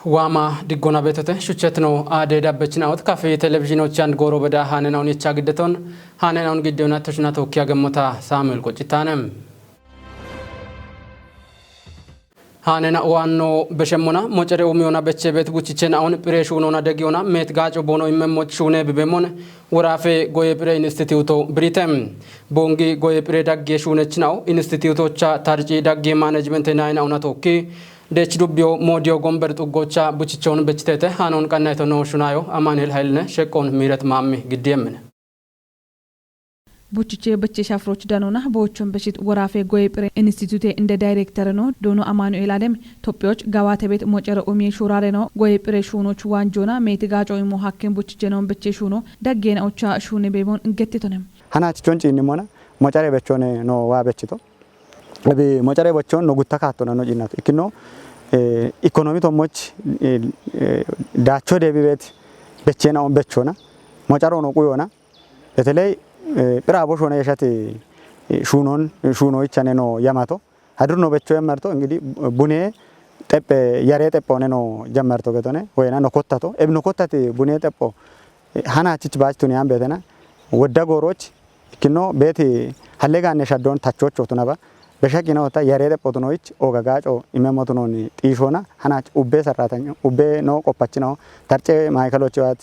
Wama digona betote shuchetno ade dabbechina out cafe television chan goro bada hanenaun yecha giddeton hanenaun giddona toshna tokkiya gammota Samuel Qochitanem hanena wanno beshemona mocere umiona bechebet buchichen aun pireshuno degiona met gacho bono immo shune bibemon warafe goyepre instituto britem bongi goyepre dagge shune chnao instituto cha tarji dagge management nine auna tokki Dech dubbio modio gomber gocha buchichon bechitete hanon kanayto no shunayo Amanel Hailne shekon mirat mammi giddiyemne Buchiche beche shafroch danona bochon bechit warafe goyepre institute inde director no dono Amanuel Adem topioch gawate bet mochero umie shurare no goyepre shunoch wanjona metigacho imo hakken buchiche non beche shuno daggena ocha shune bebon gettitonem hana chonchi nimona mochare bechone no wa bechito lebi mochare bechon no gutta katto no jinnato ikino economy to much dacho debibet bechena on bechona mocharo no kuyona betelay bravo shone yeshati shuno ichane no yamato hadurno becho yamarto ngidi bune teppe yare teppone no jamarto getone wena no kottato ebno kottati bune teppo hana chich bachtuni ambetena wodda goroch ikino beti hallega ne shaddon tachocho tunaba Beshakina ota yarede potonoich ogagacho imemotononi tishona hanach ubbe sarratanya ubbe no qopachino tarche maikalochiwat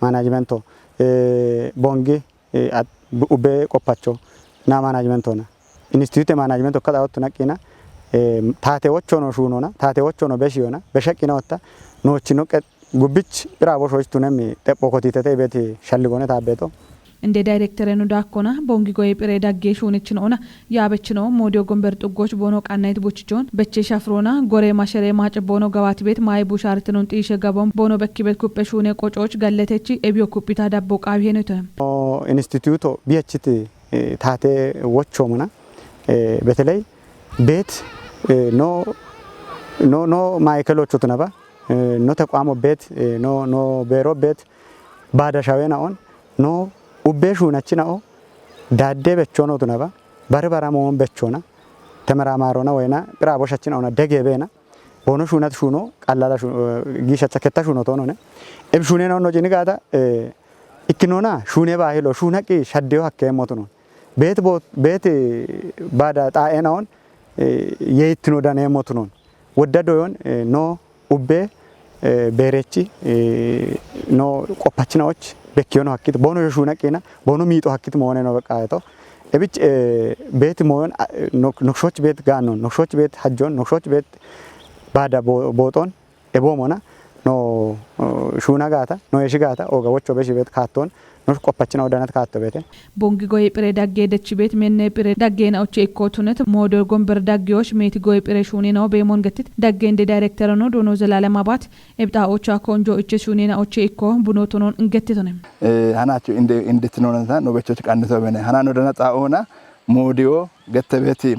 managemento bongi ubbe qopacho na managementona institute management okada otunakina taate wochono shunona taate wochono beshiona beshakina ota no chino gubich bravo shoytunemi tepo kotitete beti shalligone tabeto Inde director enu dakona bongi goyepre dagge shunechino ona yabechino modio gomber tugoch bono qannayt buchichon beche shafrona gore mashere maach bono gawati bet may bushartnon tishe gabon bono bekkibet kuppe shune qococh galletechi ebyo kupita dabbo qawi henotem instituto biachiti taate wochomona betelay bet no maikelo chotnaba no taqamo bet no bero bet bada shawena on no ubbe shunachinao dadde bechono tunaba barbara mon bechona temara marona wena bravo shachina degebena bono shunat shuno qallala gisha chaketta shuno tonone eb shune no jinigada ikinona shune bahilo shunaki shaddeo hakke motono bet bada taenaon yeitno dane motono woddadoyon no ubbe berechi no qopachinaoch Bekiono hakit bono shuna kena bono mito hakit moone no bakato ebich bet moon nokshoch bet ganon nokshoch bet hajjon nokshoch bet bada boton ebomona no shuna gata no yeshigata oga wocho beshi bet katon no qopachina odanat kato bete bongi goyepre dagge dech bet menne pere dagge na oche kotunet modo gomber daggeosh meti goyepre shuni no bemon gatit dagge inde director no dono zelalem abat ebta ocha konjo iche shuni na oche ko bunotonon ngettitonem hanachu inde tinonata no becho qanneto bene hanano dana taona modio gettebeti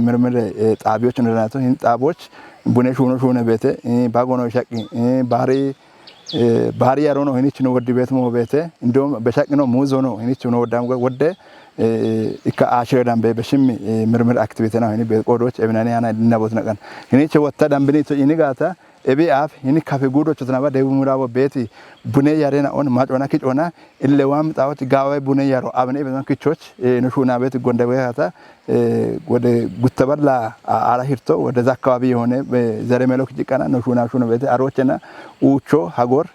mirmire xaabiyoch ndanato hin xaaboch bune shuno bete bagono shaqi bari yarono hinichno woddi bet mo bete indom beshaqino muzono hinichno wodam wodde ikka ashredan be beshimi mirmir activity na hini be qodoch ebnani hana dinabot naqan hiniche wotta dambini to inigata ebi af hini kafe gudo chotnaba debu murabo beti bune yarena on machona kichona ille wam tawti gawe bune yaro abne be kichoch no shuna bet gonde beata wode guttaballa ala hirto wode zakabi yone be zare melok jikana no shuna bet arochena ucho hagor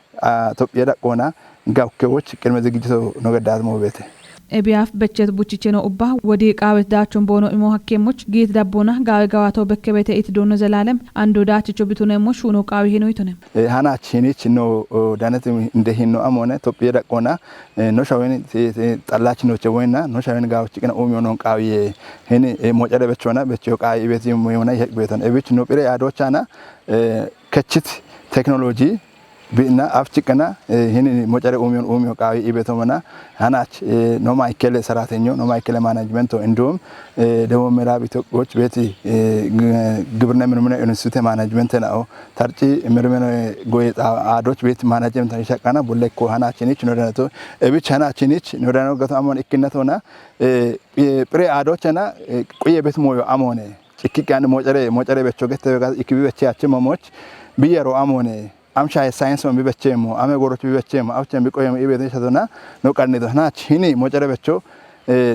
topye daqona gawkewoch kelme zigijito no gadar mo bete Ebiaf bechet buchicheno ubba wodi qawet daachon bono imo hakkemoch giit dabbona gawe gawato bekkebete it dono zelalem ando daachicho bitunemo shuno qawi hino itone hana chinich no danet inde hinno amone topye daqona no shawen talachino chewena no shawen gawchi kana omyo non qawi heni mocade bechona becho qawi beti yona beton ebich no pire adochana kachit technology bina afchikana hini mocare umyo qawi ibetomana hanach no maikele saratenyo no maikele management indum dewo merabi tokoch beti gibirna mirmene institute management na tarchi mirmene goyeta adoch beti management shaqana bulleko hanachinich no danato ebich hanachinich no dano gato amon ikkinatona pre adochana qoye bet moyo amone ጭክቃን ሞጨሬ በቾ ገተ ኢክቢ በቻቸው መሞች ቢየሮ አሞኔ አምሻ ሳይንስ ነው ቢበቸም አመ ጎሮች ቢበቸም አውቸም ቢቆየም ኢቤት ተሰና ነው ቀርኔ ደህና ቺኒ ሞጨሬ በቾ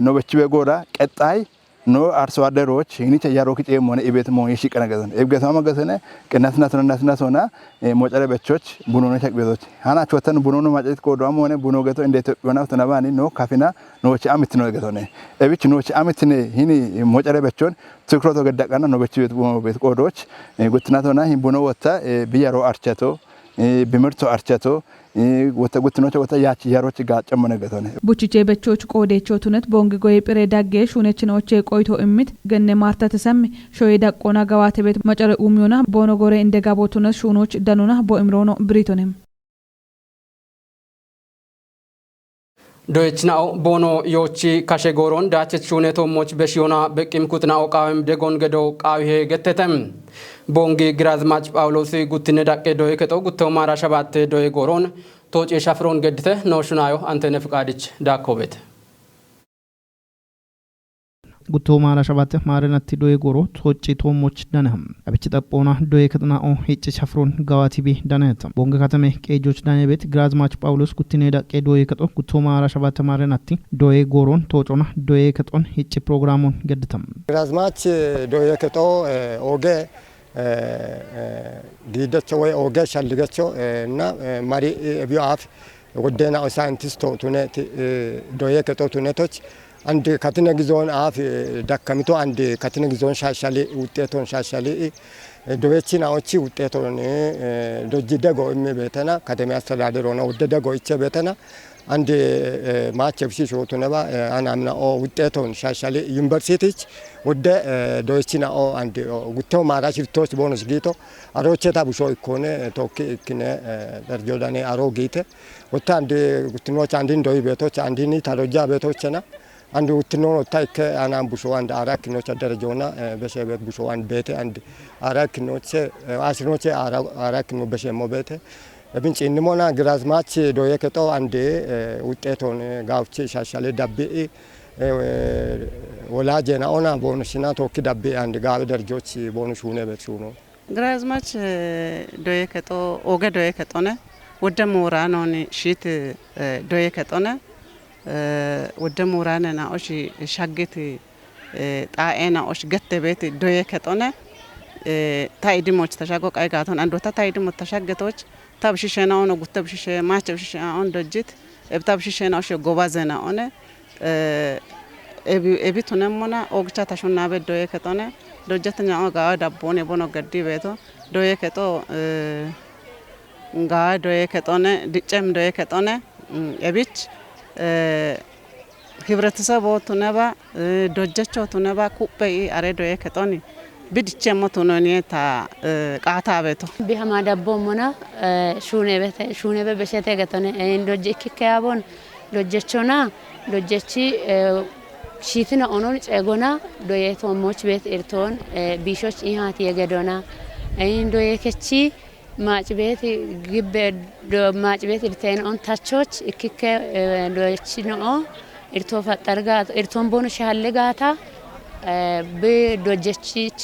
ነው በቺ በጎራ ቀጣይ ኖ አርሶ አደሮች ይህን ተያሮ ከጤም ሆነ ኢቤት ሞ ይሽቀነ ገዘን እብገታው መገሰነ ቅናትና ሆና ሞጨሬ በቾች ቡኖነ ተቅበቶች ሃናች ወተን ቡኖነ ማጨት ኮዶም ሆነ ቡኖ ገቶ እንደ ኢትዮጵያና ተናባኒ ነው ካፊና ኖች አምት ነው ገቶነ እብች ኖች አምት ነ ይህን ሞጨሬ በቾን ትክሮቶ ገዳቃና ነው በቺ ቤት ኮዶች ጉትናቶና ይህን ቡኖ ወታ ቢያሮ አርቸቶ ቢምርቶ አርቸቶ ወተ ጉትኖች ወተ ያቺ ያሮች ጋጨም ነገቶነ ቡቺቼ በቾች ቆዴቾ ቱነት ቦንግ ጎይ ፕሬ ዳጌ ሹነችኖች ቆይቶ እምት ገነ ማርታ ተሰም ሾይ ዳቆና ገዋተ ቤት መጨረ ኡሚዮና ቦኖ ጎሬ እንደጋቦቱነት ሹኖች ደኑና ቦእምሮኖ ብሪቶንም ዶይችናው ቦኖ ዮቺ ካሸጎሮን ዳቸት ሹኔቶ ሞች በሺዮና በቂም ኩትናው ቃወም ደጎን ገዶ ቃዊሄ ገተተም ቦንጊ ግራዝማች ጳውሎስ ጉትነ ዳቄ ዶይ ከቶ ጉተው ማራ ሸባት ዶይ ጎሮን ቶጭ ሻፍሮን ገድተ ኖሽናዮ አንተነ ፍቃድች ዳኮቤት ጉቶ ማራ ሸባት ማረናት ዶይ ጎሮ ቶጭ ቶሞች ደነህም አብጭ ጠጶና ዶይ ከጥናኦ ሄጭ ሻፍሮን ጋዋቲቢ ደነህም ቦንግ ከተሜ ቄጆች ዳኔ ቤት ግራዝማች ጳውሎስ ጉትነ ዳቄ ዶይ ከቶ ጉቶ ማራ ሸባት ማረናት ዶይ ጎሮን ቶጮና ዶይ ከጦን ሄጭ ፕሮግራሙን ገድተም ግራዝማች ዶይ ከቶ ኦጌ ዲደቸው ወይ ኦጌ ሻልገቸው እና ማሪ ቢአፍ ወደና ሳይንቲስቶ ቱነት ዶይ ከቶ ቱነቶች አንድ ከትነ ጊዜውን አፍ ዳከሚቶ አንድ ከትነ ጊዜውን ሻሻሊ ውጤቶን ሻሻሊ ዶዌቺና ኦቺ ውጤቶን ዶጂ ደጎ እምቤተና ከተማ አስተዳደር ሆነ ወደ ደጎ ይቸ ቤተና አንድ ማቸብሲ ሾቱ ነባ አናምና ኦ ውጤቶን ሻሻሊ ዩኒቨርሲቲች ወደ ዶዌቺና ኦ አንድ ጉተው ማራሽቶች ቦነስ ጊቶ አሮቸታ ቡሾ ኢኮነ ቶኪ ኢክነ ደርጆዳኔ አሮ ጊተ ወታ አንድ ጉትኖች አንዲን ዶይ ቤቶች አንዲኒ ታሮጃ ቤቶችና አንድ ውትኖ ታይከ አናም ቡሾ አንድ አራክኖች ደረጃውና በሸበት ቡሾ አንድ ቤት አንድ አራክኖች አስኖች አራክኖ በሸሞ ቤት ብንጭ እንሞና ግራዝማች ዶየ ከጦ አንድ ውጤቶን ጋውቼ ሻሻለ ዳቤ ወላጀና ኦና ቦንሽና ቶኪ ዳቤ አንድ ጋብ ደረጃዎች ቦንሽ ሆነ ቤት ሆኖ ግራዝማች ዶየ ከጦ ኦገ ዶየ ከጦነ ወደ ሞራኖን ሺት ዶየ ከጦነ ወደ ሞራነና ኦሽ ሻገት ጣኤና ኦሽ ገተ ቤት ዶየ ከጦነ ታይድሞች ተሻጎ ቃይጋቶን አንዶታ ታይድሞች ተሻገቶች ታብሽሸናው ነው ጉተብሽሸ ማቸብሽሸናው ዶጅት እብታብሽሸናው ሸ ጎባዘና ኦነ ኤቢቱነሞና ኦግቻ ታሹና ቤት ዶየ ከጦነ ዶጀተኛ ኦጋ ዳቦኔ ቦኖ ገዲ ቤቶ ዶየ ከጦ እንጋ ዶየ ከጦነ ድጨም ዶየ ከጦነ ኤቢች ህብረተሰብ ወቱነባ ዶጀቸው ቱነባ ኩበይ አሬዶ የከጦኒ ብድቸሞ ቱኖኒታ ቃታ ቤቶ ቢሃማ ዳቦ ሞና ሹኔ በበሸተ ገተነ እንዶጀ ከያቦን ዶጀቾና ዶጀቺ ሺትና ኦኖን ጸጎና ዶየቶሞች ቤት ኤርቶን ቢሾች ኢሃት የገዶና እንዶ የከቺ ማጭ ቤት ግብ ማጭ ቤት ኢርቴን ኦን ታቾች እክከ ዶችኖ ኢርቶ ፈጠርጋ ኢርቶን ቦን ሻለጋታ በዶጀቺቺ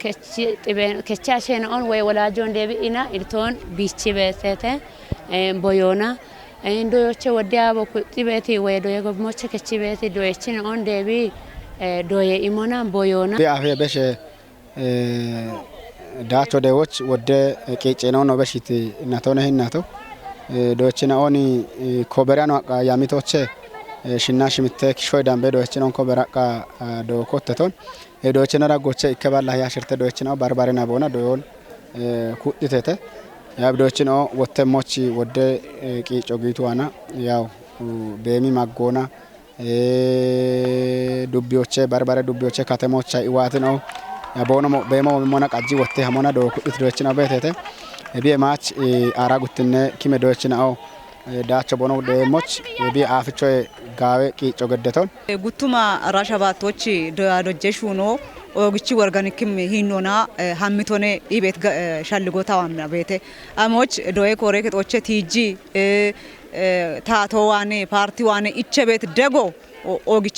ከቺ ጥበን ከቻሸን ኦን ወይ ወላጆን ደቢና ኢርቶን ቢቺ በተተ ቦዮና እንዶዮቼ ወዲያ በኩቲ ቤት ወይ ዶየ ጎሞቼ ከቺ ቤት ዶየቺን ኦን ደቢ ዶየ ኢሞና ቦዮና ቢአፌ በሸ ዳቾ ደዎች ወደ ቄጬናው ነው በሽት እናተው ነው እናተው ዶችናኦኒ ኮበራን ዋቃ ያሚቶቼ ሽናሽ ምትክ ሾይ ዳምበ ዶችናን ኮበራቃ ዶኮተቶን ዶችና ራጎቼ ይከባላ ያሽርተ ዶችናው ባርባሪና ቦና ዶዮን ኩጥተተ ያብዶችናው ወተሞች ወደ ቄጮ ጊቱዋና ያው በሚ ማጎና ዱቢዮቼ ባርባሪ ዱቢዮቼ ከተሞች ይዋት ነው ቦኖ በሞ ሞና ቃጂ ወተ ሀሞና ዶ ኩጥት ዶችና በተተ ቢማች አራጉትነ ኪመ ዶችናው ዳቸ ቦኖ ደሞች ቢአፍቾ ጋዌ ቂጮ ገደቶን ጉቱማ ራሻባቶች ዶጀሹ ነው ኦግቺ ወርጋኒክም ሂኖና ሀሚቶኔ ኢቤት ሻልጎታዋና ቤቴ አሞች ዶዬ ኮሬ ከጦቼ ቲጂ ታቶዋኔ ፓርቲዋኔ ኢቸ ቤት ደጎ ኦግቺ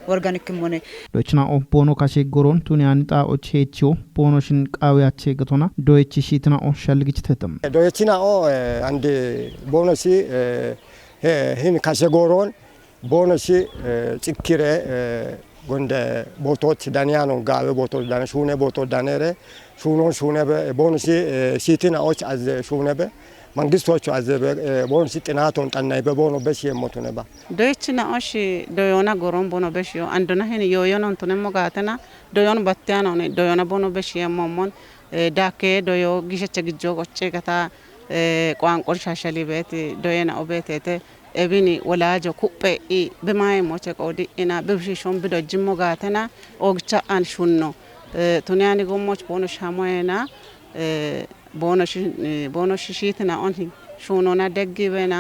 ወርጋኒክም ሆነ ዶችና ኦ ቦኖ ካሼ ጎሮን ቱኒያን ጣኦች ሄቺዮ ቦኖሽን ቃዊያቼ ገቶና ዶይቺ ሺትና ኦ ሸልግች ተተም ዶይቺና ኦ አንድ ቦኖሲ ሂን ካሼ ጎሮን ቦኖሲ ጽኪሬ ጎንደ ቦቶች ዳንያኖ ጋዌ ቦቶች ዳነ ሹኔ ቦቶች ዳነረ ሹኔ ቦኖሲ ሺትና ኦች አዝ ሹኔ መንግስቶቹ አዘበ ቦኖሲ ጥናቶን ጠናይ በቦኖ በሽ የሞቱ ነባ ዶይችና ኦሽ ዶዮና ጎሮን ቦኖ በሽ ዮ አንዱና ሄን ዮዮን እንቱነ ሞጋተና ዶዮን ባትያና ነው ዶዮና ቦኖ በሽ የሞሞን ዳኬ ዶዮ ጊሸቸ ግጆ ቆጨ ከታ ቋንቆር ሻሸሊ ቤት ዶየና ኦቤቴቴ ኤቢኒ ወላጆ ኩጴ በማይ ሞቸ ቆዲ ኢና ብብሽሾን ብዶጅ ሞጋተና ኦግቻ አንሹኖ ቱኒያኒ ጎሞች ቦኖ ሻሞየና ቦኖሽ ሺትና ኦን ሹኖና ደግበና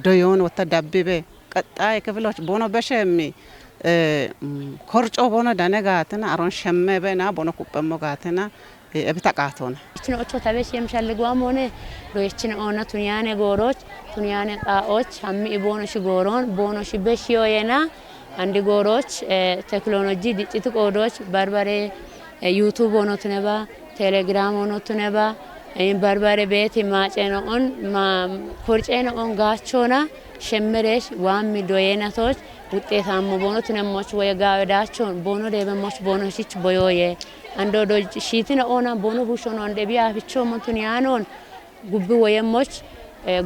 ዶዮን ወተዳብበ ቀጣይ ክፍሎች ቦኖ በሸሚ ኮርጮ ቦኖ ዳነጋተና አሮን ሸመበና ቦኖ ኩጴሞ ጋተና እብታቃቶና እቺን ኦቾ ታበሽ የምሻልጓም ሆነ ዶይችን ኦና ቱኒያኔ ጎሮች ቱኒያኔ ጣኦች አሚ ቦኖሽ ጎሮን ቦኖሽ በሽዮየና አንድ ጎሮች ቴክኖሎጂ ዲጂት ቆዶች በርበሬ ዩቲዩብ ሆኖ ትነባ ቴሌግራም ሆኖ ትነባ በርበሬ ቤት ማጨኖ ኦን ኮርጨኖ ኦን ጋቾና ሸምሬሽ ዋሚ ዶየናቶች ውጤታማ ቦኖ ትነሞች ወይ ጋወዳቸው ቦኖ ደበሞች ቦኖሽች ቦዮየ አንዶ ዶጅ ሺትና ኦና ቦኖ ቡሾኖ እንደ ቢያፍቾ ሞንቱኒያኖን ጉብ ወየሞች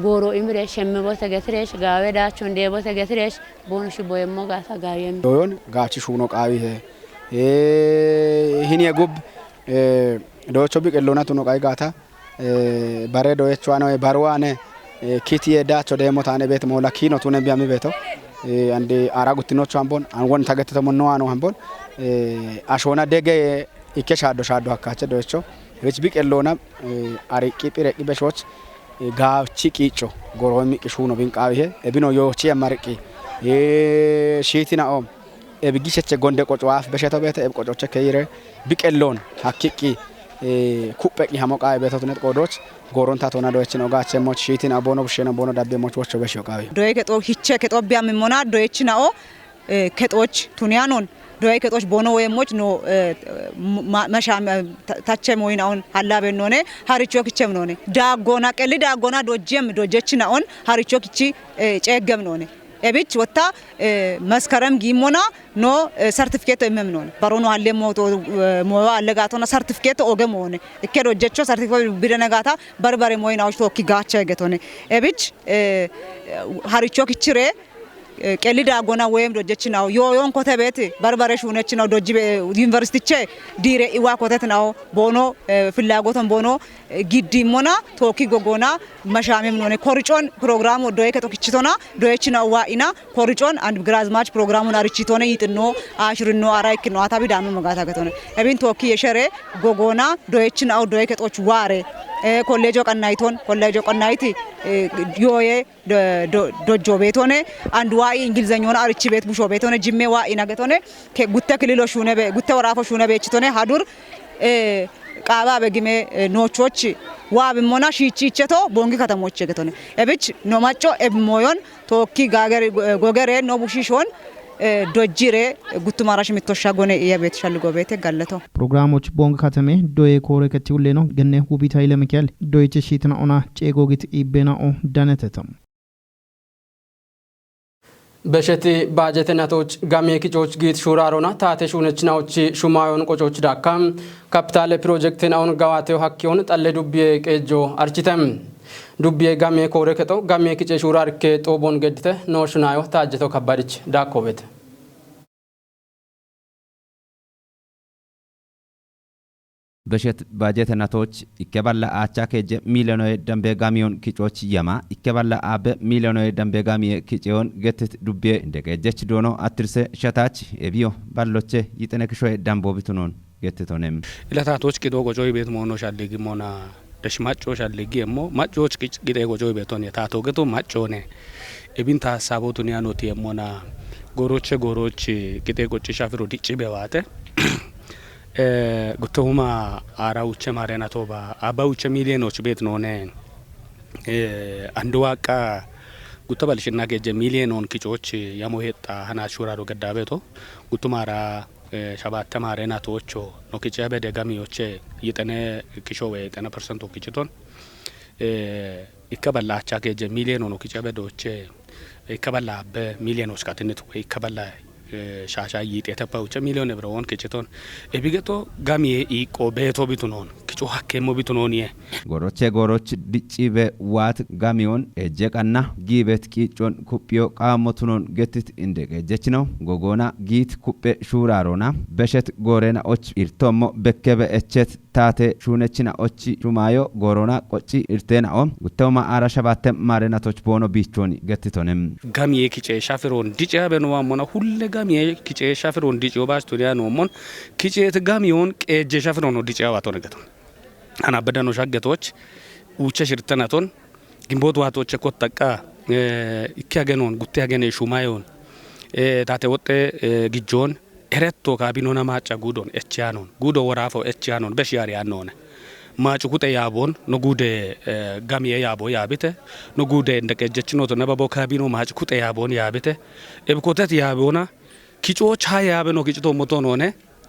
ጎሮ ኢምሬ ሸምቦ ተገትሬሽ ጋወዳቸው እንደቦ ተገትሬሽ ቦኖሽ ቦየሞ ጋታ ጋየም ዶዮን ጋቺ ሹኖ ቃዊ ሂን የጉብ ዶቾ ቢቀሎና ቱኖ ቃይ ጋታ ባሬ ዶየቿ ነው ባርዋነ ኪቲየ ዳቾ ደሞታነ ቤት ሞላ ኪኖ ቱነ ቢያሚ ቤቶ አንዴ አራጉትኖቹ አንቦን አንወን ተገተተ ሞነዋ ነው አንቦን አሾና ደገ ይከሻዶ ሻዶ አካቸ ዶቾ ሪች ቢቀሎና አሪቂ ጲረቂ በሾች ጋቺ ቂጮ ጎሮሚ ቂሹኖ ቢንቃዊሄ እቢኖ ዮቺ ያማርቂ ሺቲና ኦም እብጊሸቸ ጎንደ ቆጫፍ በሸተው ቤተ ቆጮቸ ከይረ ቢቀሎን ሀቂቂ ኩጴቂ ሀሞቃ ቤተቱነት ቆዶች ጎሮንታ ቶና ዶች ነው ጋቸ ሞች ሺቲና ቦኖ ብሸና ቦኖ ዳቤ ሞች ወቾ በሽቃዊ ዶይ ከጦ ሂቸ ከጦቢያ ምሞና ዶይችናኦ ከጦች ቱኒያኖን ዶይ ከጦች ቦኖ ወየሞች ኖ መሻም ታቸ ሞይናውን ሐላበ ነውኔ ሀሪቾ ክቸም ነውኔ ዳጎና ቀሊ ዳጎና ዶጀም ዶጀችናውን ሀሪቾ ክቺ ጨገም ነውኔ ኤቢች ወታ መስከረም ጊሞና ኖ ሰርቲፊኬት እመም ነው ባሮኖ አለ ሞቶ ሞዋ አለጋቶና ሰርቲፊኬት ኦገም ሆነ እከዶ ጀቾ ሰርቲፊኬት ቢደነጋታ በርበሬ ሞይናዎች ቶኪ ጋቻ ገቶነ ኤቢች ሀሪቾ ክችሬ ቀሊዳ ጎና ወይም ዶጀችናው ዮዮን ኮተቤት በርበሬ ሹነችናው ዶጅ ዩኒቨርሲቲቼ ዲሬ ኢዋ ኮተትናው ቦኖ ፍላጎተን ቦኖ ጊዲሞና ቶኪ ጎጎና መሻሜም ነው ኮርጮን ፕሮግራም ዶይ ከቶክችቶና ዶይችናው ዋኢና ኮርጮን አንድ ግራዝማች ፕሮግራሙን አርቺቶነ ይጥኖ አሽርኖ አራይክ ነው አታቢ ዳኑ መጋታ ገቶነ እቢን ቶኪ የሸሬ ጎጎና ዶይችናው ዶይ ከቶች ዋሬ ኮሌጆ ቀናይቶን ኮሌጆ ቀናይቲ ዮዬ ዶጆ ቤቶነ አንድ ዋይ እንግሊዘኛውን አርቺ ቤት ቡሾ ቤቶነ ጅሜ ዋይ ናገቶነ ከጉተ ክልሎ ሹነ ጉተ ወራፎ ሹነ ቤችቶነ ሀዱር ቃባ በግሜ ኖቾች ዋብሞና ሺቺቸቶ ቦንጊ ከተሞች ገቶነ እብች ኖማጮ ኤብሞዮን ቶኪ ጋገር ጎገሬ ኖ ቡሺሾን ዶጂሬ ጉቱማራሽ ምትወሻ ጎነ የቤት ሸልጎ ቤት ጋለቶ ፕሮግራሞች ቦንግ ከተሜ ዶዬ ኮሬ ከቲውሌ ነው ገነ ሁቢታ ይለምከል ዶይቼ ሺትና ኦና ጬጎጊት ኢቤናኦ ዳነተተም በሸቲ ባጀተናቶች ጋሜ ኪጮች ጊት ሹራሮና ታቴ ሹነችናዎች ሹማዮን ቆጮች ዳካም ካፒታል ፕሮጀክትን አሁን ጋዋቴው ሀኪውን ጠለ ዱቤ ቀጆ አርቺተም ዱቤ ጋሜ ኮሬ ከቶ ጋሜ ኪጬ ሹራር ከጦ ቦን ገድተ ኖሽናዮ ታጀቶ ከባድች ዳኮበት በሸት ባጀተናቶች ይከባላ አቻ ከጀ ሚሊዮናዊ ደንቤ ጋሚዮን ኪጮች ያማ ይከባላ አበ ሚሊዮናዊ ደንቤ ጋሚየ ኪጮን ገትት ዱቤ እንደገጀች ዶኖ አትርሰ ሸታች ኤቢዮ ባሎቼ ይጠነክሾይ ዳምቦ ቢቱኖን ገትቶነም ለታቶች ቂዶ ጎጆይ ቤት ሞኖ ሻለጊ ሞና ደሽማጮች ሻለጊ ሞ ማጮች ቂጤ ጎጆይ ቤቶን የታቶ ገቶ ማጮኔ ኤቢን ታሳቦቱን ያኖት የሞና ጎሮች ቂጤ ጎጭ ሻፍሮ ዲጭ በዋተ ጉተውማ አራውቸ ማሪያና ቶባ አባውቸ ሚሊዮኖች ቤት ነውነ አንድ ዋቃ ጉተባልሽና ገጀ ሚሊዮን ኪጮች ያሞሄጣ ሀና ሹራሮ ገዳቤቶ ጉቱማራ ሸባተ ማሬና ቶቾ ኖኪጨ በደጋሚዮቼ ይጠነ ኪሾ ወይ ጠነ ፐርሰንት ኪጭቶን ይከበላ አቻ ገጀ ሚሊዮን ኖኪጨ በዶቼ ይከበላ በሚሊዮኖች ካትነት ወይ ይከበላ ሻሻ ይጤተፓውቸ ሚሊዮን ብረውን ኪጭቶን እቢገቶ ጋሚዬ ኢቆ ቤቶ ቢቱኖን ኪጮ ሀኬሞ ቢቱኖን የ ጎሮች ዲጪበ ዋት ጋሚዮን እጀቀና ጊበት ቂጮን ኩጵዮ ቃሞቱኖን ገትት እንደገጀች ነው ጎጎና ጊት ኩጴ ሹራሮና በሸት ጎሬና ኦች ኢርቶሞ በከበ እቸት ታቴ ሹነችና ኦች ሹማዮ ጎሮና ቆጪ ኢርቴናኦ ጉተማ አራሸባተ ማሬናቶች ቦኖ ቢቾን ገትቶንም ጋሚዬ ኪጨ ሻፍሮን ዲጫ በነዋ ሞና ሁለ ጋሚዬ ኪጨ ሻፍሮን ዲጪዮ ባስቶሪያ ነው ሞን ኪጨት ጋሚዮን ቀጀ ሻፍሮን ነው ዲጫ ዋቶ ነገቶን አና በደኖ ሻገቶች ውቸ ሽርተናቶን ግንቦት ዋቶች ኮተቃ ኢኪያገኖን ጉቲያገኔ ሹማዮን ታቴ ወጤ ግጆን ኤረቶ ካቢኖና ማጫ ጉዶን ኤቻኖን ጉዶ ወራፎ ኤቻኖን በሽያሪ ያኖነ ማጭ ኩጤ ያቦን ንጉደ ጋሚዬ ያቦ ያብተ ንጉደ እንደቀጀች ነው ተነበቦ ካቢኖ ማጭ ኩጤ ያቦን ያብተ እብኮተት ያቦና ኪጮች ሃያ ያበኖ ኪጭቶ ሞቶን ሆነ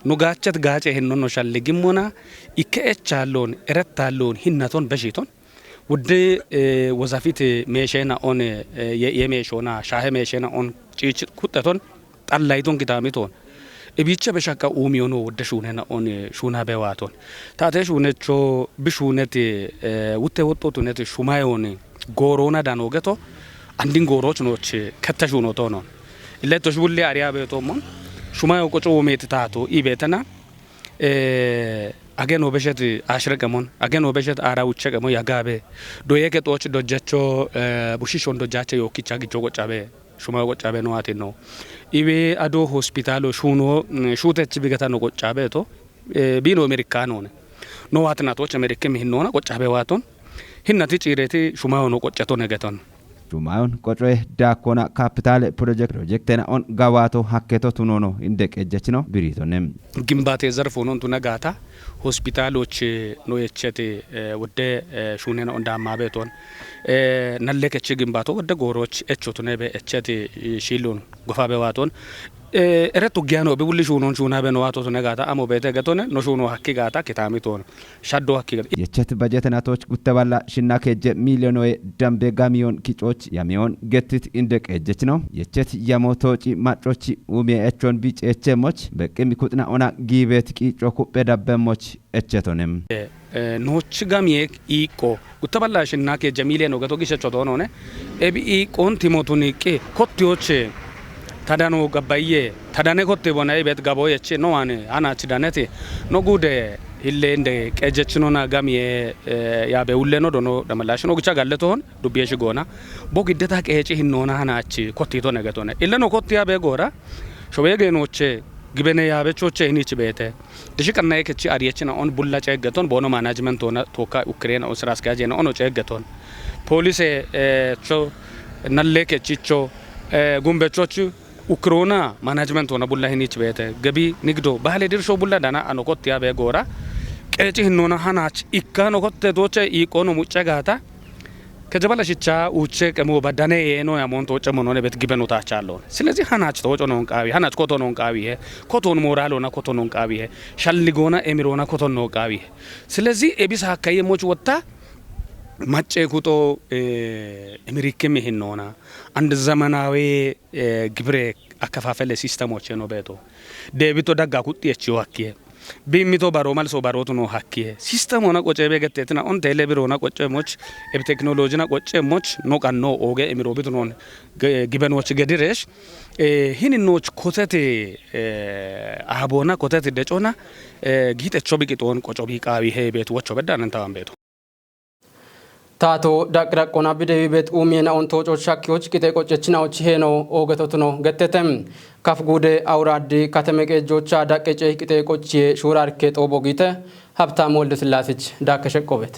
ኑጋቸት ጋጨ ሄኖን ነው ሻለግሞና ኢከኤቻሎን ኤረታሎን ሂናቶን በሽቶን ውድ ወዛፊት ሜሼና ኦን የሜሾና ሻሄ ሜሼና ኦን ጪጭ ኩጠቶን ጣላይቶን ኪታሚቶን እቢቸ በሻካ ኡሚዮኖ ወደ ሹነና ኦን ሹና በዋቶን ታቴ ሹነቾ ብሹነት ውቴ ወጦቱነት ሹማዮን ጎሮና ዳኖገቶ አንዲን ጎሮች ኖች ከተሹኖቶ ነው ኢለቶሽ ቡሌ አሪያ በቶሞን ሹማዮ ቆጮ ሜት ታቶ ኢቤተና አገኖ በሸት አሽረቀሞን አገኖ በሸት አራውቸ ቀሞ ያጋበ ዶየከ ጦች ዶጀቾ ቡሽሾን ዶጃቸ ዮኪቻ ግጆ ቆጫበ ሹማዮ ቆጫበ ነው አቴ ነው ኢቤ አዶ ሆስፒታሎ ሹኖ ሹተች ቢገታ ነው ቆጫበ ቶ ቢኖ አሜሪካኖ ነው ዋትናቶች አሜሪካም ይሄን ነው ቆጫበ ዋቶን ሂናቲ ጪሬቲ ሹማዮ ነው ቆጨቶ ነገቶን ሹማዮን ቆጮዬ ዳኮና ካፒታል ፕሮጀክትና ኦን ጋዋቶ ሀኬቶ ቱኖኖ እንደቀጀች ነው ብሪቶንም ግንባቴ ዘርፍ ሆኖን ቱነጋታ ሆስፒታሎች ነው የቸቴ ወደ ሹኔና እንዳማ ቤቶን ነለከች ግንባቶ ወደ ጎሮች እቾቱ ነው በእቸቴ ሺሉን ጎፋ በዋቶን ኤረቱ ጊያኖ በቡልሽ ሆኖን ሹና በነዋቶ ቱነጋታ አሞ በተገቶነ ነው ሹኖ ሀኪ ጋታ ከታሚቶን ሻዶ ሀኪ የቸት በጀተናቶች ጉተባላ ሽና ከጀ ሚሊዮኖይ ደምቤ ጋሚዮን ኪጮች ያሚዮን ገትት እንደቀጀች ነው የቸት ያሞቶጪ ማጮች ኡሜ እቾን ቢጭ እቸሞች በቅሚ ኩጥና ኦና ጊቤት ቂጮ ኩጴ ዳበሞች እቸቶንም ኖች ጋሚዬ ኢቆ ጉተባላ ሽና ከጀ ሚሊዮኖ ገቶ ጊሸቾ ቶኖነ ኤቢ ኢቆን ቲሞቱን ኢቄ ኮቲዎች ታዳኖ ገባዬ ታዳኔ ኮቴ ቦና ቤት ጋቦ የቼ ነው አነ አናች ዳነቴ ነው ጉደ ኢሌ እንደ ቀጀች ነውና ጋሚዬ ያበ ሁሌ ነው ዶኖ ደመላሽ ነው ግቻ ጋለቶን ዱብየሽ ጎና ቦግደታ ቀጨ ሂኖና አናች ኮቴቶ ነገቶነ ኢለ ነው ኮቴ ያበ ጎራ ሾበገኖቼ ግበነ ያበቾቼ እኒች ቤተ ድሽቀና የከቺ አሪየችና ኦን ቡላ ጨገቶን ቦኖ ማናጅመንት ሆነ ቶካ ኡክሬን ኦ ስራ አስጋጀ ነው ኦኖ ጨገቶን ፖሊስ ቾ ነለከቺቾ ጉምበቾቹ ኡክሮና ማናጅመንት ሆነ ቡላ ሂኒች ቤተ ገቢ ንግዶ ባህለ ድርሾ ቡላ ዳና አኖኮት ያበ ጎራ ቀጪ ሂኖና ሃናች ኢካ ኖኮት ቶቼ ኢቆኖ ሙጨ ጋታ ከጀባላሽቻ ኡቼ ቀሞ ባዳኔ የኖ ያሞንቶ ጨሞ ነው ቤት ግበኑ ታቻለው ስለዚህ ሃናች ተወጮ ነው ቃቢ ሃናች ኮቶ ነው ቃቢ ኮቶን ሞራሎና ኮቶ ነው ቃቢ ሻልጎና ኤሚሮና ኮቶ ነው ቃቢ ስለዚህ ኤቢስ ሀካየሞች ወጣ ማጨ ኩጦ አሜሪካም ይሄን ነውና አንድ ዘመናዊ ግብሬ አከፋፈለ ሲስተሞች ነው ቤቶ ዴቢቶ ዳጋ ኩጥ የቺው ሀኪየ ቢሚቶ ባሮ ማልሶ ባሮቱ ነው ሀኪየ ሲስተም ሆነ ቆጨ በገተትና ኦን ቴሌብሮና ቆጨሞች በቴክኖሎጂና ቆጨሞች ነው ቀን ነው ኦገ ኤሚሮቢት ነው ግበኖች ገድረሽ ሂንኖች ኮተቴ አቦና ኮተቴ ደጮና ጊጤቾ ቢቂጦን ቆጮ ቢቃዊ ሄ ቤት ወቾ በዳነን ታም ቤቶ ታቶ ዳቅራቆና ቢደዊ ቤት ኡሚና ኦን ቶጮች ሻኪዎች ቂጤ ቆጨችናዎች ሄኖ ኦገቶት ነው ገተተም ካፍጉደ አውራዲ ከተመቀጆቻ ዳቀጨ ቂጤ ቆጭ ሹራርኬ ጦቦጊተ ሀብታም ወልደ ስላሴች ዳከሸቆበት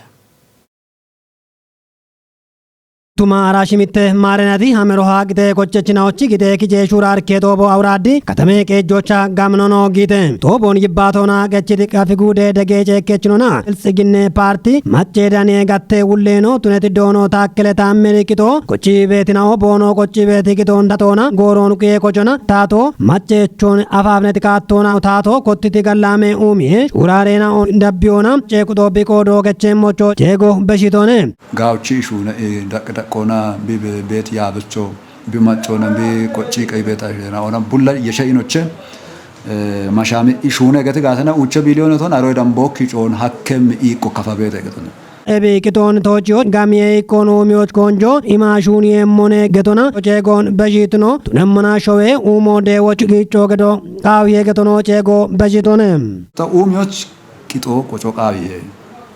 Tuma arashimitte maarenati hameroha gite kochechinaochi gite kije shurar ketobo awradi katame kejocha gamnono gite tobon yibbatona gechiti kafigude degeje kechinona ilsiginne parti macedane gatte ulleno tuneti dono takkele tamerikito kochi betina obono kochi betikito ndatona goron ke kochona tato macechon afafnet katona tato kottiti gallame umi shurarena ndabbiona chekudo bikodo gechemmocho jego beshitone ጋውቺ ሹነ ደቅደቆና ቤት ያብቾ ቢማጮና ቢቆጪ ቀይ ቤታ ሸና ኦና ቡላ የሸይኖቼ ማሻሚ ሹነ ገተጋተና ኡቸ ቢሊዮን ቶን አሮይ ዳምቦክ ጮን ሐከም ኢቆ ከፋቤት ገተና ኤቢ ቂቶን ቶጂዮ ጋሚዬ ኢኮኖሚዎች ኮንጆ ኢማሹን የሞኔ ገቶና ቼጎን በጂትኖ ቱነመና ሾዌ ኡሞ ዴዎች ጊጮ ገዶ ቃውዬ ገቶኖ ቼጎ በጂቶነ ኡሚዎች ቂጦ ቆጮ ቃውዬ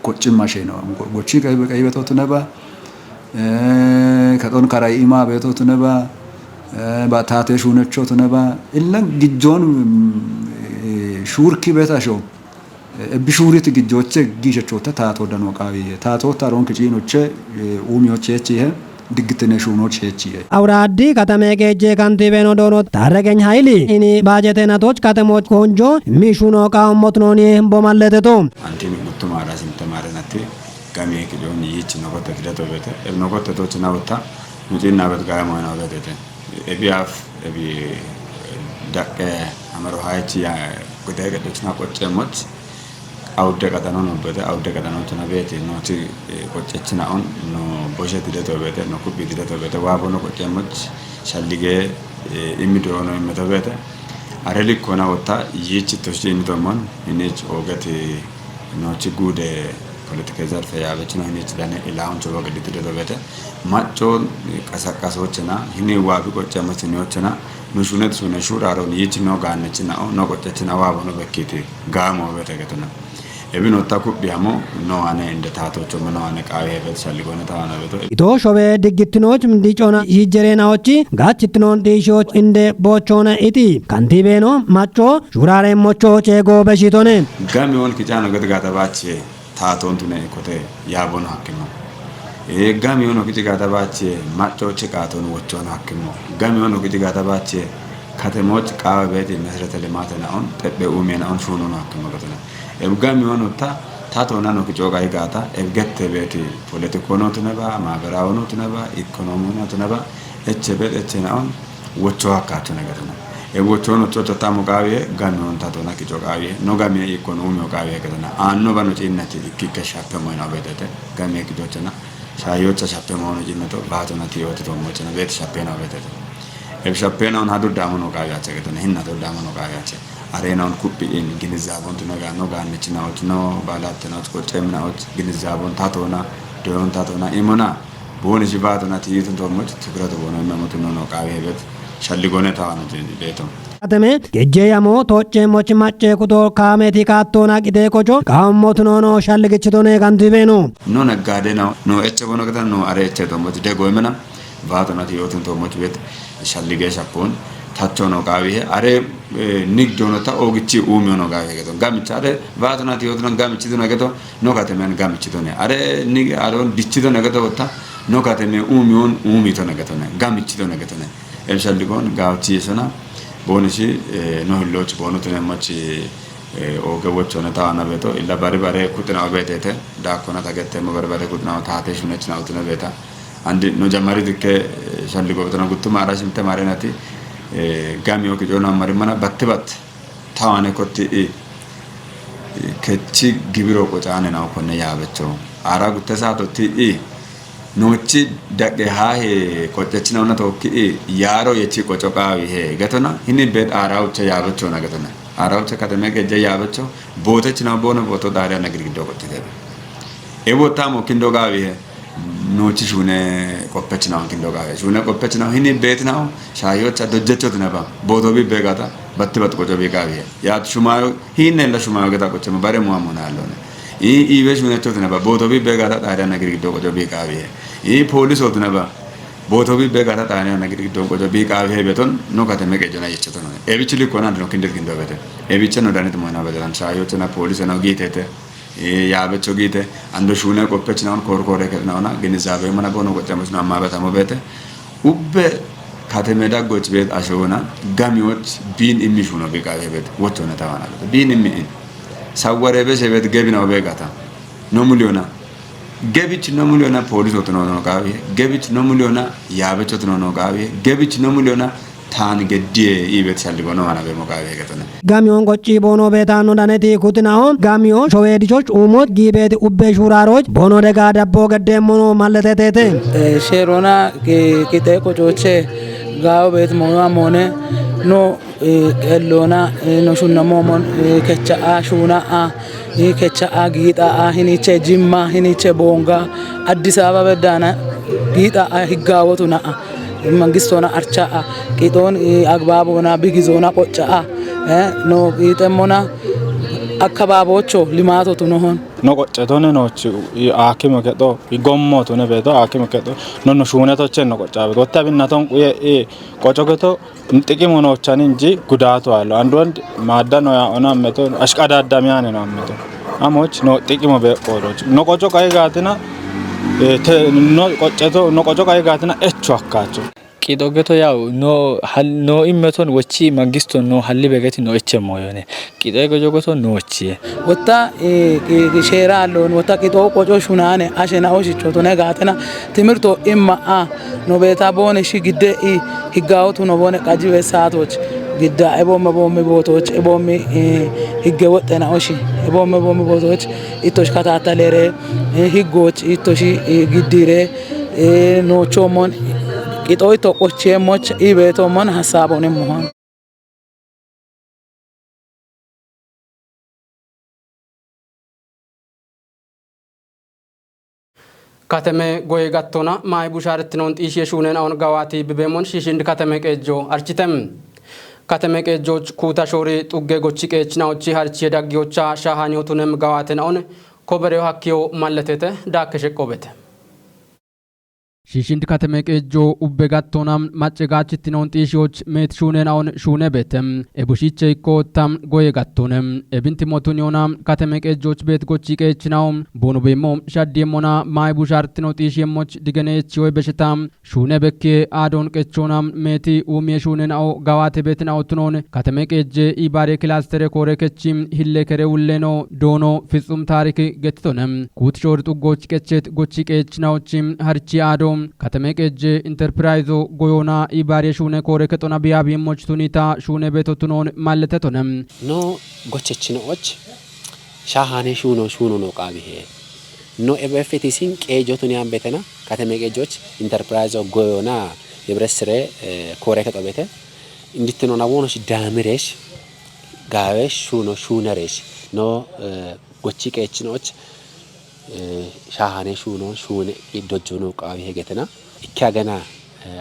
ቆጭ ማሼ ነው ጎቺ ቀይ ቤቶት ነባ ከጦን ካራይ ኢማ ቤቶት ነባ ባታቴ ሹነቾት ነባ ኢለን ግጆን ሹርኪ ቤታሾ ቢሹሪት ግጆቼ ጊሸቾተ ታቶ ደኖ ቃዊ ታቶ ታሮን ክጪኖቼ ኡሚዮቼ እቺ ድግትነ ሹኖች እቺ አውራዲ ከተሜ ገጄ ካንቲቤኖ ዶኖ ታረገኝ ኃይሊ እኔ ባጀቴናቶች ከተሞች ኮንጆ ሚሹኖ ቃሞት ኖኒ ቦማለተቶ አንቲኒ ሙቱማ ራስን ተማረናቴ ጋሜ ክጆን ይች ነው ከተክለቶ በተ እብኖ ከተቶች ናውታ ሙጪና በትጋራ ማና በተተ ኤቢአፍ ኤቢ ዳቀ አመሮ ሃይቺ ጉዳይ ገደችና ቆጨሞች አውደ ቀጠኖ ነው በተ አውደ ቀጠኖ ተናበቴ ኖቲ ቆጨችና አሁን ኖ ቦሸት ደቶ በተ ኖ ኩቢ ደቶ በተ ዋቦ ነው ቆጨሞች ሻሊጌ ኢሚዶ ነው ኢመተበተ አረሊ ኮና ወታ ይች ተሽቴ ኢሚቶማን እኔች ኦገት ኖቺ ጉደ ፖለቲካ ዘርፍ ያበች ነው እኔች ለኔ ኢላውን ጆባ ገዲት ደቶ በተ ማጮን ቀሳቃሶችና ይኔ ዋቢ ቆጨሞች ነዎችና ንሹነት ሱነ ሹራሮን ይች ነው ጋነችና ነው ቆጨችና ዋቦ ነው በከቴ ጋሞ በተገተና ኤቢኖታ ኩቢያሞ ነው አነ እንደ ታቶቾ ነው አነ ቃዊ ሄበት ሻሊጎነ ታዋና በቶ ኢቶ ሾቤ ድግትኖች እንዲጮና ይጀሬናዎች ጋችትኖን ዲሾች እንደ ቦቾነ ኢቲ ካንቲቤኖ ማቾ ሹራሬ ሞቾ ቼጎ በሺቶነ ጋሚውን ኪጫኖ ገትጋተባች ታቶንቱነ ኮቴ ያቦን ሐኪሞ ጋሚውን ኪጫጋተባች ማቾች ቃቶን ወቾን ሐኪሞ ጋሚውን ኪጫጋተባች ከተሞች ቃው ቤት መሰረተ ልማትናውን ተበ ኡሜናውን ሹኖ ሐኪሞ ገተና ኤብጋሚ ሆኖታ ታቶና ነው ኪጮጋ ይጋታ ኤብገተ ቤት ፖለቲኮኖ ተነባ ማህበራውኖ ተነባ ኢኮኖሚኖ ተነባ እቸበት እቸናውን ወቾ አካቶ ነገር ነው ኤቦቾኖ ቾቾታ ሙቃዊ ጋሚ ሆን ታቶና ኪጮጋዊ ነው ጋሚ ኢኮኖሚ ሙቃዊ ገተና አኖ ባኖጪነት ይከሻፈ ሞይና ቤተተ ጋሚ ኪጮቸና ሻዮች ሻፈ ሞኖ ጂነቶ ባቶና ቲዮት ተሞቸና ቤት ሻፈና ቤተተ ኤብሻፈናውን ሀዱ ዳሞኖ ቃያቸ ገተና ሂናቶ ዳሞኖ ቃያቸ አሬናውን ኩፒን ግንዛቦን ተነጋ ነው ጋነችናዎች ነው ባላተናዎች ቆጨምናዎች ግንዛቦን ታቶና ዶዮን ታቶና ኢሞና ቦን ጅባቶና ትይቱን ተሞች ትግረቱ ቦን መሞቱ ነው ቃዊ ሄበት ሸልጎነ ታዋነ ቤቶ ከተሜ ገጄ ያሞ ቶቼ ሞች ማጨ ኩቶ ካሜቲ ካቶና ቂቴ ቆጮ ካሞት ነው ሸልግችቶነ ካንቲቤ ነው ነው ነጋዴ ነው ነው እቸ ቦን ከተን ነው አሬቸ ተሞች ደጎይመና ባቶና ትይቱን ተሞች ቤት ሸልገ ሻፖን ታቾ ነው ቃዊ አሬ ንግዶኖታ ኦግቺ ኡሚዮ ነው ጋር ገቶ ጋምቻ አረ ባቶና ቲዮትነ ጋምቺ ነው ገቶ ነው ካተመን ጋምቺ ነው አረ ንግ አሮን ዲቺ ነው ገቶ ወታ ነው ካተመ ኡሚዮን ኡሚቶ ነው ገቶ ነው ጋምቺ ነው ገቶ ነው ኤምሻልጎን ጋውቺ የሰና ቦንሺ ነው ሎች ቦኑት ነማች ኦገቦች ሆነ ታና ቤቶ ኢላ ባሪ ኩጥና ቤተተ ዳኮና ታገተ መበርበረ ኩጥና ታቴሽ ነች ነው ተነ ቤታ አንድ ነው ጀማሪ ድከ ሻልጎ ተነ ጉቱ ማራሽም ተማረናቲ ጋሚዮ ኪጆና ማሪማና በትበት ታዋነ ኮቲ ከቺ ግብሮ ቆጫነ ነው ኮነ ያበቸው አራ ጉተሳቶቲ ኖቺ ደቀ ሃሄ ቆጨችና ነው ተወኪ ያሮ የቺ ቆጮቃዊ ሄ ገተና ይኒ ቤት አራውቸ ያበቸው ነገተና አራውቸ ከተመ ገጀ ያበቸው ቦተች ነው ቦነ ቦቶ ዳሪያ ነግሪዶ ቆጭተ ኤቦታ ሞኪንዶ ጋዊ ሄ ኖቺ ሹነ ቆፐች ነው አንኪንዶ ጋር ሹነ ቆፐች ነው ይሄን ቤት ነው ሻዮች አደጀቾት ነባ ቦቶቢ በጋታ በትበት ቆጮ ቢጋቢ ያ ሹማዮ ይሄን ለሹማዮ ገታ ቆጨ መባረ ሙአሙና አለነ ኢቤሽ ሹነቾት ነባ ቦቶቢ በጋታ ታዲያ ነገር ግዶ ቆጮ ቢጋቢ ፖሊሶት ነባ ቦቶቢ በጋታ ታዲያ ነገር ግዶ ቆጮ ቢጋቢ ቤቶን ነው ከተመ ቀጀና የቸቶ ነው ኤቢችሊ ኮና ነው ክንደት ክንዶ ቤተ ኤቢቸ ነው ዳነት ሞና በደራን ሻዮችና ፖሊስ ነው ጌቴተ ያበቾ ጊቴ አንዶ ሹነ ቆፐች ነው ኮርኮሬ ከናውና ግንዛቤ ማና ቦኖ ቆጨመስ ነው ማበታ ሞበተ ኡበ ካተሜዳ ጎጭ ቤት አሸውና ጋሚዎች ቢን የሚሹ ነው በቃ ቤት ወጥቶ ነው ተባናለ ቢን የሚ ሳወረ በሰበት ገቢ ነው በቃታ ነው ሚሊዮና ገቢች ነው ሚሊዮና ፖሊስ ወጥቶ ነው ጋቢ ገቢች ነው ሚሊዮና ያበቾ ነው ጋቢ ገቢች ነው ሚሊዮና ታን ገዲ ይበት ያልጎ ነው ማና በሞጋቢ ገተነ ጋሚዮን ቆጪ ቦኖ ቤታኖ ዳነቲ ኩትናሆን ጋሚዮን ሾዌዲቾች ኡሞት ጊቤት ኡቤ ሹራሮች ቦኖ ደጋ ዳቦ ገደሞኖ ማለተቴቴ ሼሮና ቂጤ ቆጮቼ ጋው ቤት ሞና ሞነ ኖ ቀሎና ኖ ሹነሞ ሞን ከቻአ ሹናአ ከቻአ ጊጣአ ሂኒቼ ጅማ ሂኒቼ ቦንጋ አዲስ አበባ በዳና ጊጣአ ህጋወቱና መንግስቶና አርቻአ ቂጦን አግባቦና ቢጊዞና ቆጫአ ኖ ቂጠሞና አካባቢዎቹ ልማቶቱ ነሆን ኖ ቆጨቶነ ኖች አኪም ከጦ ይጎሞቱ ነው ቤቶ አኪም ከጦ ኖ ሹነቶች ነው ቆጫበት ወጣብናቶን ቆጮከቶ ጥቂም ሆኖቻን እንጂ ጉዳቱ አለው አንድ ወንድ ማዳ ነው ያona መቶ አሽቃዳዳሚያን ነው አመቶ አሞች ኖ ጥቂም በቆሮች ኖ ቆጮ ቀይ ጋትና ኖ ቆጨቶ ኖ ቆጮ ቀይ ጋትና እቹ አካቸው ቂጦገቶ ያው ኖ ኢመቶን ወቺ መንግስቶ ኖ ሀሊ በገቲ ኖ እቸ ሞዮኔ ቂጦ ገጆጎቶ ኖቺ ወጣ ሼራ አሎን ወጣ ቂጦ ቆጮ ሹናኔ አሸና ኦሽቾቶ ነጋተና ትምርቶ ኢማአ ኖ ቤታ ቦነ ሺ ግደ ህጋውቱ ኖ ቦነ ቃጂ በሳቶች ግዳ ቦሚ ቦቶች ቦሚ ህገ ወጠና ኦሺ ቦሚ ቦቶች ኢቶሽ ካታታለሬ ህጎች ኢቶሺ ግዲሬ ኖቾሞን ቂጦይ ተቆቼሞች ኢቤቶሞን ሐሳቦን መሆን ከተሜ ጎይ ጋቶና ማይ ቡሻርት ነው ጢሽ የሹነን አሁን ጋዋቲ በበሞን ሽሽንድ ከተሜ ቀጆ አርቺተም ከተሜ ቀጆች ኩታ ሾሪ ጡጌ ጎቺ ቀችናዎቺ harchi ዳጊዮቻ ሻሃኒዮቱንም ጋዋትን አሁን ኮበሬው ሀኪዮ ማለተተ ዳከሸቆበተ ሽሽንድ ከተሜ ቀጆ ኡበጋቶናም ማጨጋችትነውን ጢሽዎች ሜት ሹነን አሁን ሹነ ቤተም ኤቡሺቼ ኢኮታም ጎይ ጋቶነም ኤብንት ሞቱኒዮናም ከተሜ ቀጆች ቤት ጎቺ ቀችናው ቦኖ በሞም ሻዲየሞና ማይ ቡሻርትነው ጢሽየሞች ድገነች ወይ በሽታም ሹነ በከ አዶን ቀቾናም ሜቲ ኡሜ ሹነን አው ጋዋቴ ቤትን አውትኖን ከተሜ ቀጀ ኢባሬ ክላስተር ኮረከቺም ሂለ ከረውለኖ ዶኖ ፍጹም ታሪክ ገትቶነም ኩትሾር ጡጎች ቀቸት ጎቺ ቀችናዎችም harchi አዶ ከተሜ ቀጀ ኢንተርፕራይዞ ጎዮና ኢባሬ ሹነ ኮረ ከጦና ቢያቢ ሞችቱኒታ ሹነ ቤቶቱኖን ማለተቶነም ኖ ጎቸችኖች ሻሃኔ ሹኖ ነው ቃቢሄ ኖ ኤበፌቲሲን ቀጆቱኒያን ቤተና ከተሜ ቀጆች ኢንተርፕራይዞ ጎዮና የብረስሬ ኮረ ከጦ ቤተ እንድትኖና ወኖሽ ዳምሬሽ ጋዌሽ ሹነሬሽ ኖ ጎቺ ቀችኖች ሻሃኔ ሹነ ኢዶጆኖ ቃቢ ሄገተና ኢካገና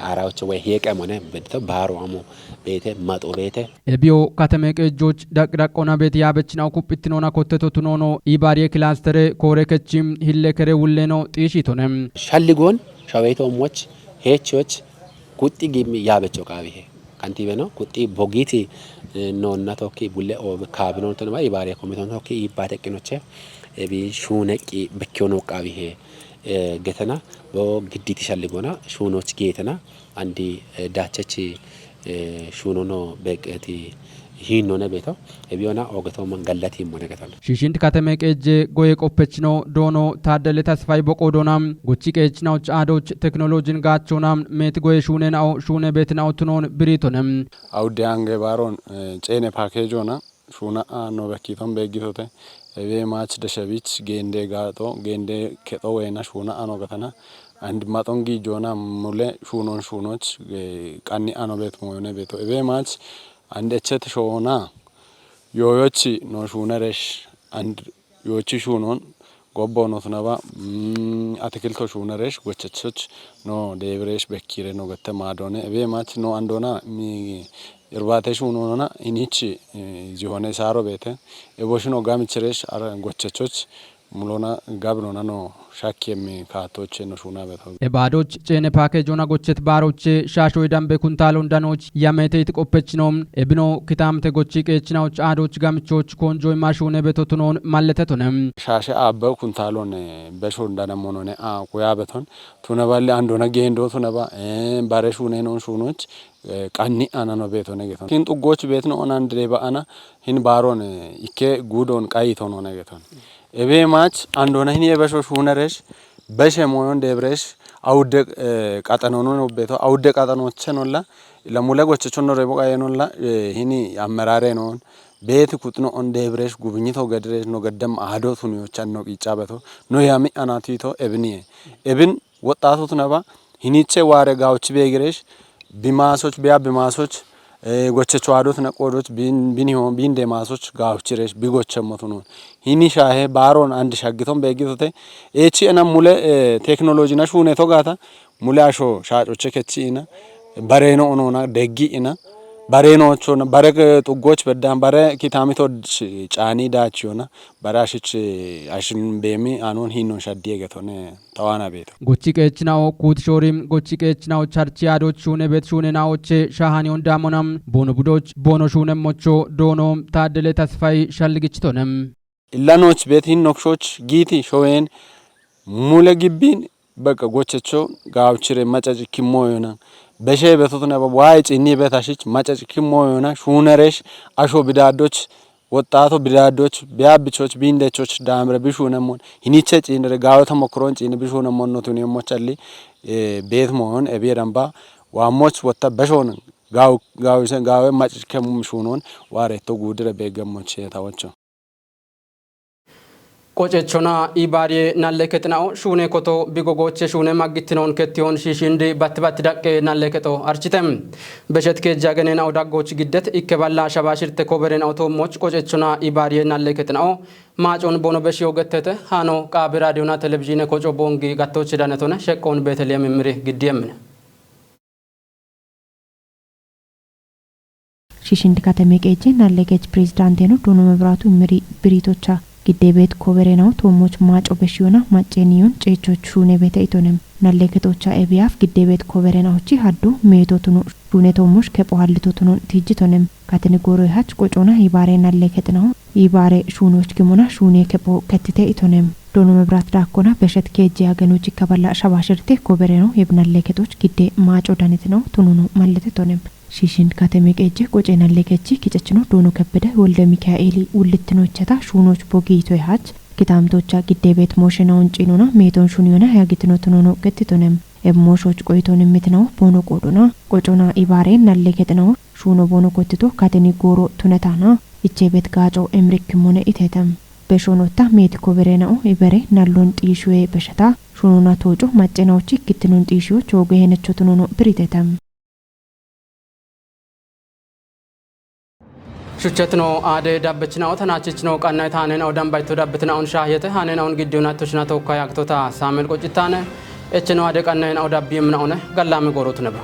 አራዎች ወይ ሄቀሞነ በደተ ባሮ አሞ ቤተ ማጦ ቤተ ኤቢዮ ከተሜ ቀጆች ዳቅዳቆና ቤት ያበችናው ኩፕትኖና ኮተቶቱኖ ኢባሪ ክላስተር ኮረከቺም ሂለከረ ውለኖ ጢሽቶነም ሻልጎን ሻዌቶሞች ሄቾች ቁጢ ጊም ያበቾ ቃቢ ሄ ካንቲበ ነው ቁጢ ቦጊቲ ኖና ቶኪ ቡለ ኦ ካብኖ ተነባ ኢባሪ ኮሚቶን ቶኪ ይባተቅኖቼ ኤቢ ሹነቂ በኪዮኖ ቃቢሄ ገተና በግዲት ሻልጎና ሹኖች ጌተና አንዲ ዳቸች ሹኖኖ በቀቲ ሂኖነ ቤቶ ኤቢዮና ኦገቶ መንገላቲ ሞነገታል ሽሽንት ከተሜ ቀጀ ጎይ ቆፐችኖ ዶኖ ታደለ ተስፋይ በቆዶናም ጎቺ ቀችናዎች አዶች ቴክኖሎጂን ጋቾናም ሜት ጎይ ሹነን አው ሹነ ቤትናው ትኖን ብሪቶነም አውዲያንገ ባሮን ጨኔ ፓኬጆና ሹና ኖ በኪቶን በጊቶተ ኤቤ ማች ደሸቢች ጌንዴ ጋጦ ጌንዴ ከጦ ወይና ሹና አኖ ገተና አንድ ማጦንጊ ጆና ሙሌ ሹኖች ቃኒ አኖ ቤት ሞዮነ ቤቶ ኤቤ ማች አንድ እቸት ሾና ዮዮች ኖ ሹነረሽ አንድ ዮቺ ሹኖን ጎቦ ነው ተነባ አትክልቶ ሹነረሽ ጎቸቾች ኖ ዴብሬሽ በኪሬ ነው ገተ ማዶነ ኤቤ ማች ኖ አንዶና ሚ እርባቴሽ ሆኖና ኢኒች ዚሆነ ሳሮ ቤተ ኤቦሽኖ ጋምችሬሽ አረ ጎቸቾች ሙሎና ጋብኖና ነው ሻኬም ካቶች ነው ሹና በተው ኤባዶች ጨነ ፓኬጆና ጎቸት ባሮች ሻሾ ዳምበ ኩንታሎ እንዳኖች ያመተ ይትቆፈች ነው ኤብኖ ክታምተ ጎቺ ቀችናዎች አዶች ጋምቾች ኮንጆ ማሹነ በተቱኖን ማለተቱንም ሻሸ አበ ኩንታሎን በሾ እንዳነሞኖነ ቆያ በቶን ቱነባለ አንዶና ጌንዶ ቱነባ ባረሹነ ነው ሹኖች ቃኒ አና ነው ቤቶ ነገቶን ኪን ጡጎች ቤት ነው አንድ ለባአና ሂን ባሮን ኢኬ ጉዶን ቃይቶ ነው ነገቶን ኤቤ ማች አንዶና ሂን የበሾሽ ሁነረሽ በሸሞን ደብረሽ አውደ ቃጠኖኑ ነው ቤቶ አውደ ቃጠኖች ነውላ ለሙለጎች ቾኖ ረቦ ቃየኖላ ሂኒ አመራሬ ነው ቤት ኩጥኖ ኦን ደብረሽ ጉብኝቶ ገድረሽ ነው ገደም አዶቱን ይቻን ነው ቂጫበቶ ነው ያሚ አናቲቶ ኤብኒ ኤብን ወጣቱት ነባ ሂኒቼ ዋረጋዎች ቤግረሽ ቢማሶች ቢያ ቢማሶች ጎቸቾ አዶት ነቆዶች ቢኒሆን ቢንደማሶች ጋውችሬሽ ቢጎቸሞቱ ነው ሂኒ ሻሄ ባሮን አንድ ሻግቶን በጊቶቴ ኤቺ እና ሙለ ቴክኖሎጂ ነሽ ሁኔቶ ጋታ ሙላሾ ሻጮች ከቺና ባሬኖ ኦኖና ደጊና ባሬኖቾና ባረቅ ጡጎች በዳም ባረ ኪታሚቶች ጫኒ ዳቺዮና ባራሽች አሽን በሚ አኖን ሂኖን ሻዲየ ገቶነ ተዋና ቤት ጎቺ ቀችናው ኩት ሾሪም ጎቺ ቀችናው ቻርቺ አዶች ሹነ ቤት ሹነ ናዎች ሻሃኒውን ዳሞናም ቦኖ ቡዶች ቦኖ ሹነ ሞቾ ዶኖም ታደለ ተስፋይ ሻልግችቶነም ኢላኖች ቤት ሂኖክሾች ጊቲ ሾዌን ሙለ ግቢን በቃ ጎቸቾ ጋውችሬ ማጫጭ ኪሞዮና በሸ በቶትና በዋይ ጭኒ በታሽች ማጫጭ ኪሞዮና ሹነሬሽ አሾ ቢዳዶች ወጣቶ ቢዳዶች ቢያብቾች ቢንደቾች ዳምረ ቢሹነሞን ሂኒቸ ጭንረ ጋው ተሞክሮን ጭን ቢሹነሞን ነው ቱኒ ሞቻሊ ቤት ሞን ኤቤራምባ ዋሞች ወጣ በሾን ጋው ማጫጭ ከም ሹኖን ዋሬቶ ጉድረ በገሞች ታወቾ ቆጨቾና ኢባሪ ናለከትናው ሹኔ ኮቶ ቢጎጎቼ ሹኔ ማግትኖን ከቲዮን ሺሺንዲ ባትባት ዳቀ ናለከቶ አርቺተም በሸት ከጃገነና ኦዳጎች ግደት ኢከባላ ሻባሽርተ ኮበረን አውቶሞች ቆጨቾና ኢባሪ ናለከትናው ማጮን ቦኖ በሽዮ ገተተ ሃኖ ቃብ ራዲዮና ቴሌቪዥን ኮጮ ቦንጊ ጋቶች ዳነቶነ ሸቆን በተለየም ምሪ ግዲየምን ሺሺንዲ ካተሜቄጂ ናለከች ፕሬዝዳንት ነው ዶኖ መብራቱ ምሪ ብሪቶቻ ግዴቤት ኮበሬናው ቶሞች ማጮ በሽዮና ማጨኒዮን ጨቾች ሹኔ ቤተ ኢቶንም ናለከቶቻ ኤቢያፍ ግዴቤት ኮበሬናውቺ ሀዱ ሜቶቱኑ ሹኔ ቶሞች ከፖሃልቶቱኑ ትጅቶንም ካተኒ ጎሮ ያች ቆጮና ይባሬ ናለከትናው ይባሬ ሹኖች ግሞና ሹኔ ከፖ ከትተ ኢቶንም ዶኖ መብራት ዳኮና በሸት ከጂ ያገኖች ከበላ ሻባሽርቴ ኮበሬናው የብናለከቶች ግዴ ማጮ ዳነት ነው ቱኑኑ ማለት ኢቶንም ሺሺን ካተሜቄጂ ቆጨና ለከቺ ኪጨችኖ ዶኖ ከበደ ወልደ ሚካኤሊ ውልትኖቸታ ሹኖች ቦጊቶ ያች ኪታምቶቻ ግዴቤት ሞሽናውን ጪኖና ሜቶን ሹኒዮና ያግትኖትኖ ነው ገትቶንም ኤሞሾች ቆይቶን ምትነው ቦኖ ቆዶና ቆጮና ኢባሬ ናለከትነው ሹኖ ቦኖ ኮትቶ ካተኒ ጎሮ ቱነታና እቼ ቤት ጋጮ ኤምሪክ ሞነ ኢቴተም በሾኖታ ሜት ኮበሬናው ኢበሬ ናሎን ጢሹዌ በሸታ ሹኖና ቶጮ ማጨናዎች ግትኖን ጢሹዎች ወገሄነቾትኖ ነው ብሪቴተም ሹቸትኖ አደ ዳበችናው ተናችችኖ ቃናይ ታነን አውዳም ባይቶ ዳበትናውን ሻህየተ ሃነናውን ግዲውና ተሽና ተወካይ አክቶታ ሳሙኤል ቆጭታነ እችኖ አደ ቃናይን አውዳቢም ናውነ ጋላም ጎሮት ነበር